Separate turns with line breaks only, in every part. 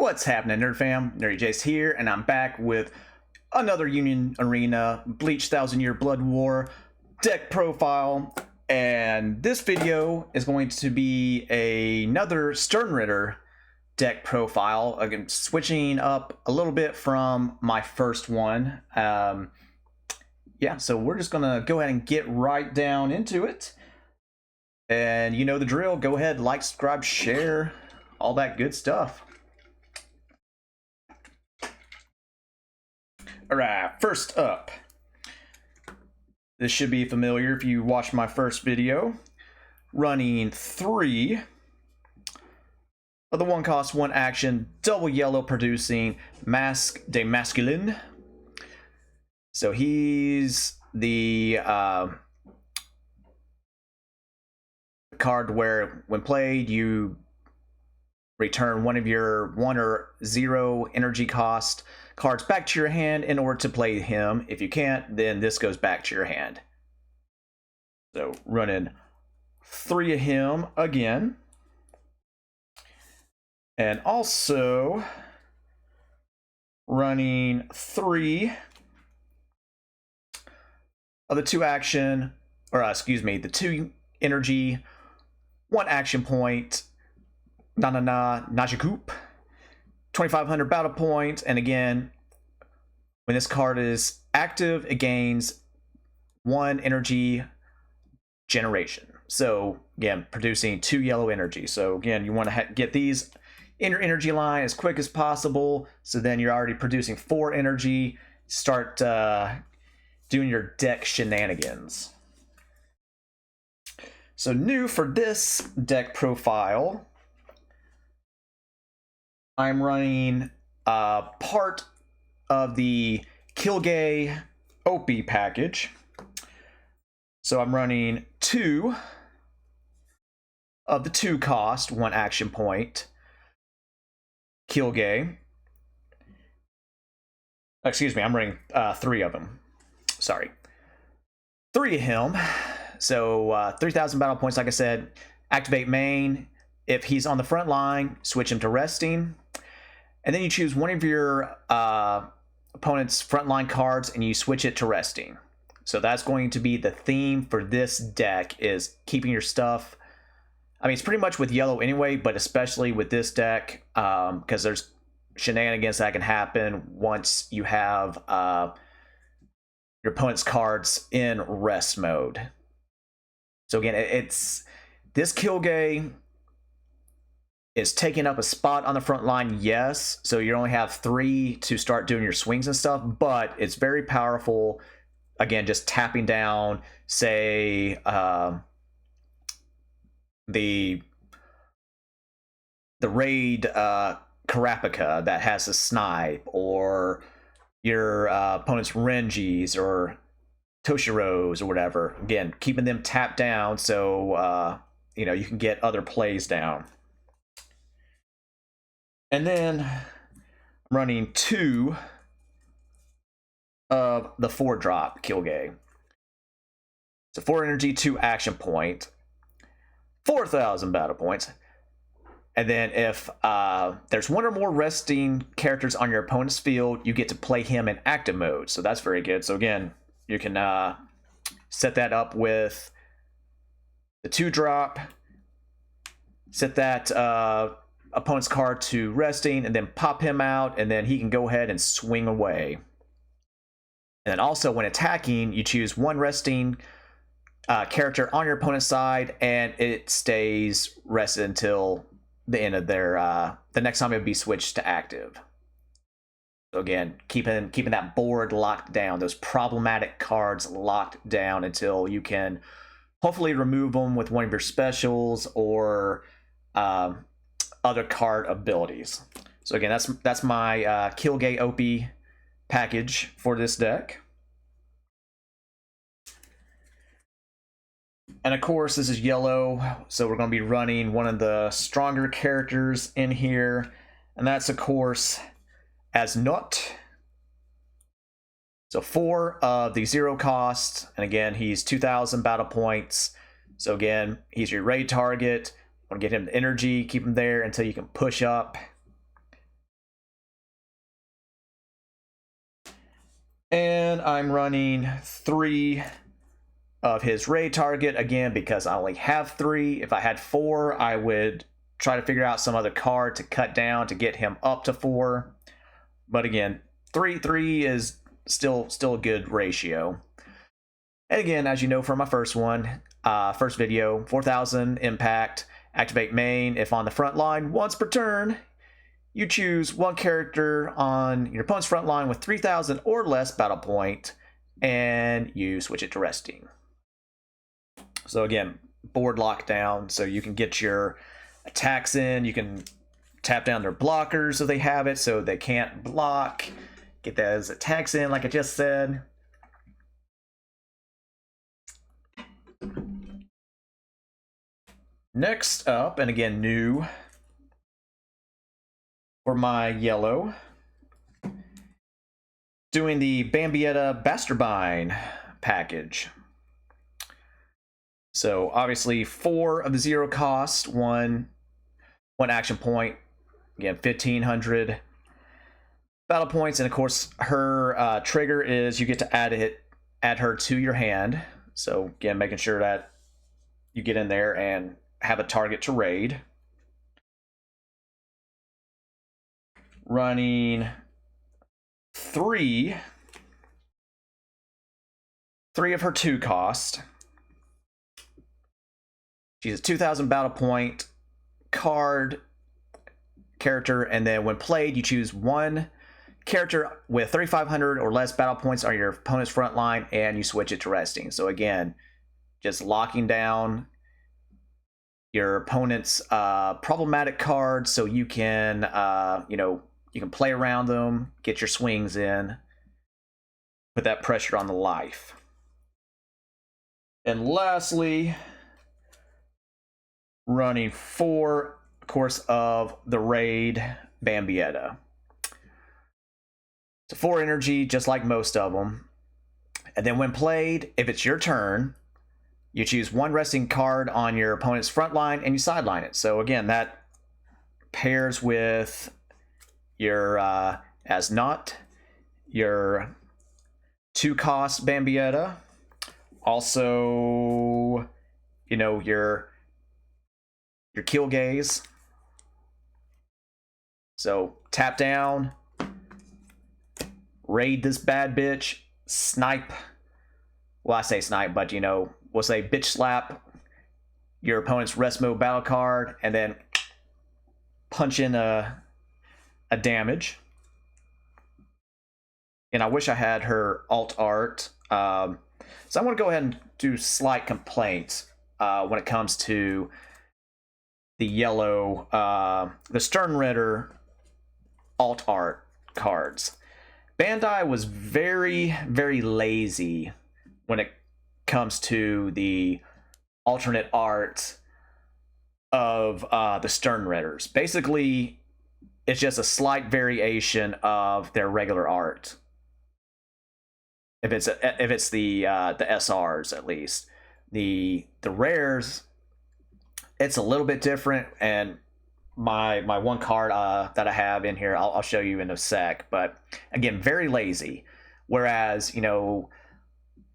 What's happening, Nerd Fam? Nerdy Jace here, and I'm back with another Union Arena Bleach 1000-Year Blood War deck profile. And this video is going to be another Stern Ritter deck profile. Again, switching up a little bit from my first one. Yeah, so we're just gonna go ahead and get right down into it. And you know the drill. Go ahead, like, subscribe, share, all that good stuff. Alright, first up, this should be familiar if you watched my first video, running 3 of the 1 cost 1 action double yellow producing Masque de Masculine. So he's the card where when played you return one of your 1 or 0 energy cost cards back to your hand in order to play him. If you can't, then this goes back to your hand. So running 3 of him again. And also running 3 of the 2 action, or the 2 energy, 1 action point, Najikoop, 2,500 battle points, and again, when this card is active, it gains 1 energy generation. So again, producing 2 yellow energy. So again, you want to get these in your energy line as quick as possible. So then you're already producing 4 energy. Start doing your deck shenanigans. So new for this deck profile, I'm running part of the Quilge Opie package. So I'm running 2 of the 2 cost 1 action point Quilge. Excuse me, I'm running 3 of them. Sorry. 3 of him. So 3,000 battle points, like I said. Activate main. If he's on the front line, switch him to resting. And then you choose one of your opponent's frontline cards and you switch it to resting. So that's going to be the theme for this deck, is keeping your stuff. I mean, it's pretty much with yellow anyway, but especially with this deck, because there's shenanigans that can happen once you have your opponent's cards in rest mode. So again, it's this Quilge is taking up a spot on the front line, yes. So you only have 3 to start doing your swings and stuff, but it's very powerful. Again, just tapping down, say, the raid Karapika that has a snipe, or your opponent's Renjis or Toshiros or whatever. Again, keeping them tapped down so you know, you can get other plays down. And then I'm running 2 of the 4-drop Quilge. So 4 energy, 2 action point, 4,000 battle points. And then if there's 1 or more resting characters on your opponent's field, you get to play him in active mode. So that's very good. So again, you can set that up with the 2-drop, set that opponent's card to resting, and then pop him out, and then he can go ahead and swing away. And then also when attacking, you choose 1 resting character on your opponent's side, and it stays rested until the end of their the next time it would be switched to active. So again, keeping that board locked down, those problematic cards locked down until you can hopefully remove them with one of your specials or other card abilities. So again, that's my Quilge Opie package for this deck. And of course, this is yellow, so we're going to be running one of the stronger characters in here, and that's of course As Nodt. So 4 of the 0 cost, and again, he's 2,000 battle points. So again, he's your raid target. Want to get him the energy, keep him there until you can push up. And I'm running 3 of his raid target, again, because I only have 3. If I had 4, I would try to figure out some other card to cut down to get him up to 4. But again, 3 is still a good ratio. And again, as you know from my first video, 4,000 impact, activate main. If on the front line once per turn, you choose one character on your opponent's front line with 3,000 or less battle point, and you switch it to resting. So again, board lockdown, so you can get your attacks in, you can tap down their blockers so they have it so they can't block, get those attacks in like I just said. Next up, and again new for my yellow, doing the Bambietta Basterbine package. So obviously 4 of the 0 cost, one action point, again 1,500 battle points, and of course her trigger is you get to add her to your hand. So again, making sure that you get in there and have a target to raid. Running 3 of her 2 cost. She's a 2,000 battle point character, and then when played, you choose one character with 3,500 or less battle points on your opponent's front line, and you switch it to resting. So again, just locking down your opponent's problematic cards, so you can you can play around them, get your swings in, put that pressure on the life. And lastly, running 4, of course, of the raid Bambietta. So 4 energy, just like most of them. And then when played, if it's your turn, you choose one resting card on your opponent's front line and you sideline it. So again, that pairs with your As Nodt, your 2 cost Bambietta, also, you know, your Quilge. So tap down, raid this bad bitch, snipe. Well, I say snipe, but you know, we'll say bitch slap your opponent's rest mode battle card, and then punch in a damage. And I wish I had her alt art. So I want to go ahead and do slight complaints when it comes to the yellow, the Stern Ritter alt art cards. Bandai was very, very lazy when it comes to the alternate art of the Stern Ritters. Basically, it's just a slight variation of their regular art. If it's the SRs, at least the rares, it's a little bit different. And my one card that I have in here, I'll show you in a sec. But again, very lazy. Whereas, you know,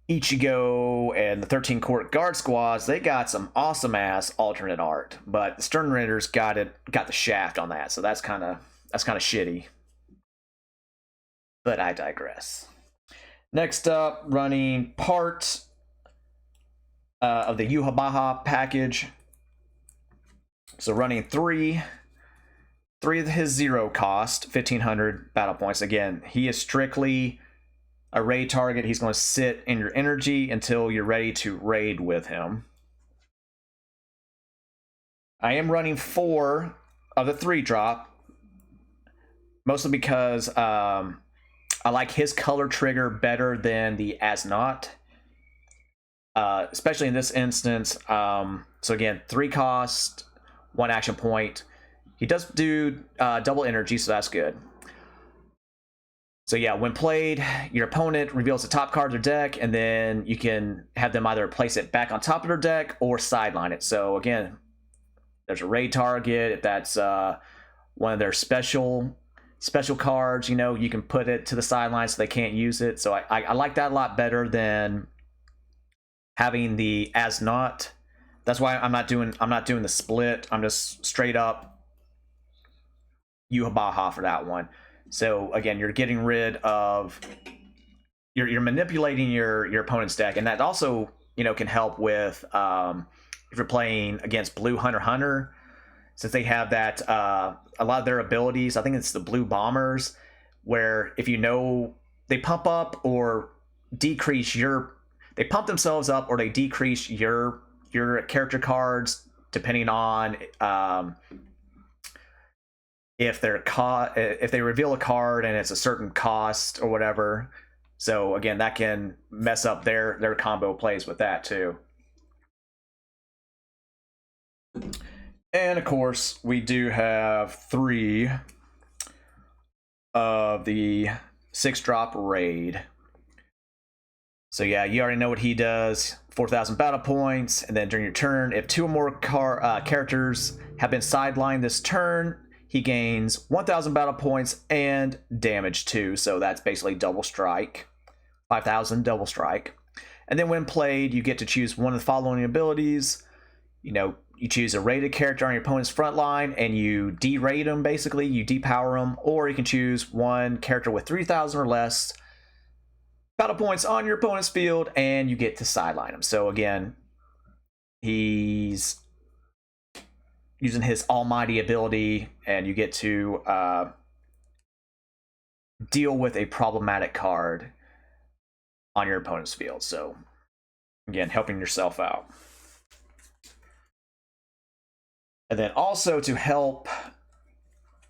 Ichigo and the 13 Court Guard Squads, they got some awesome ass alternate art, but the Stern Ritters got the shaft on that, so that's kind of shitty. But I digress. Next up, running part of the Yuhabaha package. So running 3 of his 0 cost, 1,500 battle points. Again, he is strictly a raid target. He's going to sit in your energy until you're ready to raid with him. I am running 4 of the 3 drop, mostly because I like his color trigger better than the As Nodt, especially in this instance. So again, 3 cost, 1 action point. He does do double energy, so that's good. So yeah, when played, your opponent reveals the top card of their deck, and then you can have them either place it back on top of their deck or sideline it. So again, there's a raid target. If that's one of their special special cards, you know, you can put it to the sideline so they can't use it. So I like that a lot better than having the As Nodt. That's why I'm not doing the split. I'm just straight up Yuhabaha for that one. So again, you're getting rid of, you're manipulating your opponent's deck, and that also, you know, can help with if you're playing against Blue Hunter, since they have that a lot of their abilities. I think it's the Blue Bombers, where if you know they pump up or decrease they pump themselves up or they decrease your character cards depending on if they reveal a card and it's a certain cost or whatever. So again, that can mess up their combo plays with that too. And of course, we do have 3 of the 6-drop raid. So yeah, you already know what he does. 4,000 battle points, and then during your turn, if 2 or more characters have been sidelined this turn, he gains 1,000 battle points and damage 2. So that's basically double strike. 5,000 double strike. And then when played, you get to choose one of the following abilities. You know, you choose a rated character on your opponent's front line and you derate them, basically. You depower them. Or you can choose one character with 3,000 or less battle points on your opponent's field and you get to sideline him. So again, he's using his almighty ability and you get to deal with a problematic card on your opponent's field. So again, helping yourself out. And then also to help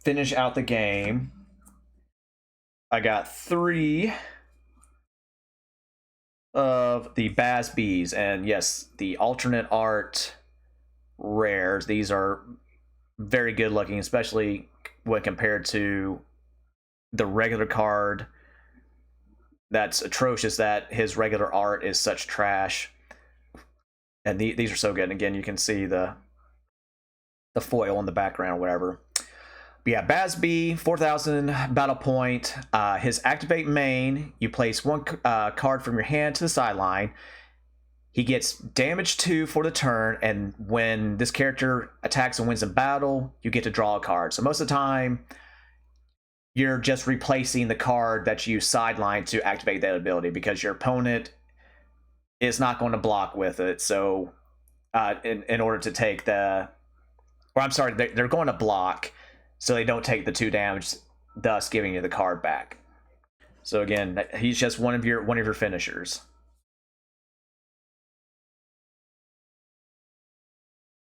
finish out the game, I got 3 of the Basterbines, and yes, the alternate art rares. These are very good looking, especially when compared to the regular card. That's atrocious that his regular art is such trash. And these are so good. And again, you can see the foil in the background or whatever. But yeah, Basterbine, 4,000 battle point. His activate main, you place 1 card from your hand to the sideline. He gets damage 2 for the turn, and when this character attacks and wins a battle, you get to draw a card. So most of the time, you're just replacing the card that you sideline to activate that ability because your opponent is not going to block with it. So in order to take they're going to block, so they don't take the 2 damage, thus giving you the card back. So again, he's just one of your finishers.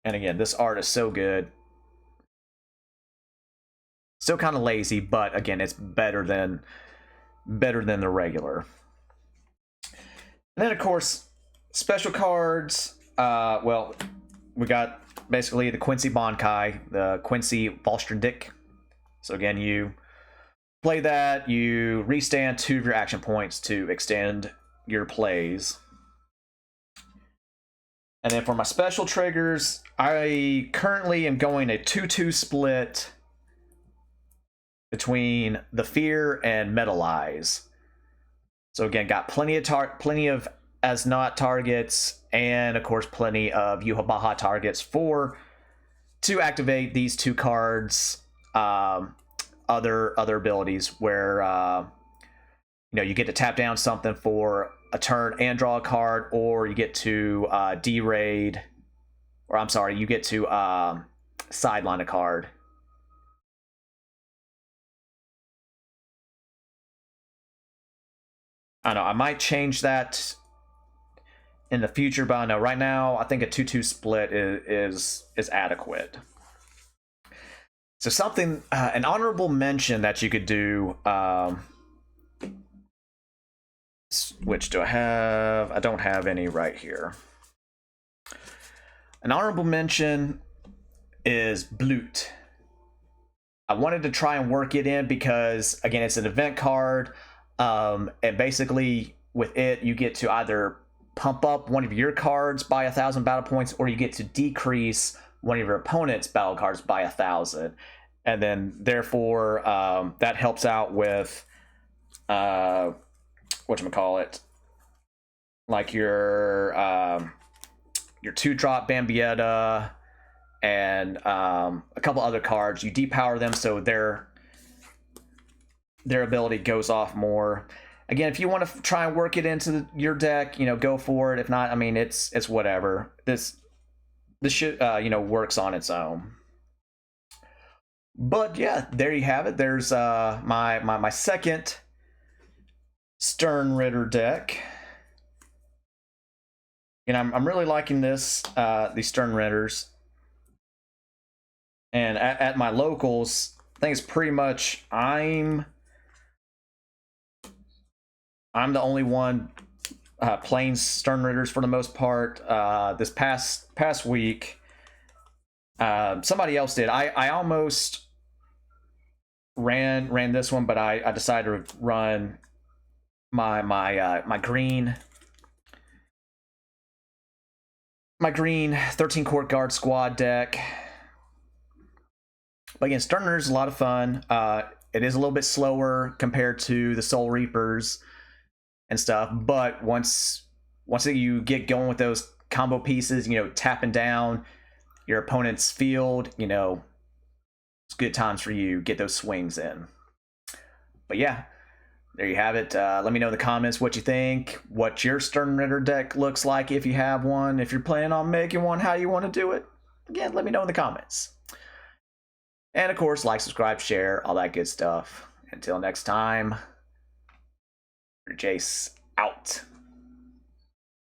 And again, this art is so good. Still kind of lazy, but again, it's better than the regular. And then of course, special cards. Well, we got basically the Quincy Bankai, the Quincy Valstrandick. So again, you play that, you restand 2 of your action points to extend your plays. And then for my special triggers, I currently am going a 2-2 split between the Fear and Metal Eyes. So again, got plenty of As Nodt targets, and of course plenty of Yuhabaha targets to activate these 2 cards. Other abilities where you know, you get to tap down something for a turn and draw a card, or you get to de-raid, or I'm sorry, you get to sideline a card. I don't know, I might change that in the future, but I know right now I think a 2-2 split is adequate. So something, an honorable mention that you could do, which do I have? I don't have any right here. An honorable mention is Bleach. I wanted to try and work it in because, again, it's an event card, and basically with it, you get to either pump up one of your cards by 1,000 battle points, or you get to decrease one of your opponent's battle cards by 1,000. and then therefore that helps out with whatchamacallit, like your 2-drop Bambietta and a couple other cards. You depower them so their ability goes off more. Again, if you want to try and work it into your deck, go for it. If not, I mean, it's whatever. This shit, works on its own. But yeah, there you have it. There's my second Stern Ritter deck. I'm really liking this, these Stern Ritters. And at my locals, I think it's pretty much I'm the only one playing Stern Ritters for the most part. This past week, somebody else did. I almost ran this one, but I decided to run my green 13 Court Guard squad deck. But again, Stern Ritter is a lot of fun. It is a little bit slower compared to the Soul Reapers and stuff, but once you get going with those combo pieces, tapping down your opponent's field, it's good times for you. Get those swings in. But yeah, there you have it. Let me know in the comments what you think, what your Stern Ritter deck looks like if you have one. If you're planning on making one, how you want to do it. Again, let me know in the comments. And of course, like, subscribe, share, all that good stuff. Until next time, Jace out.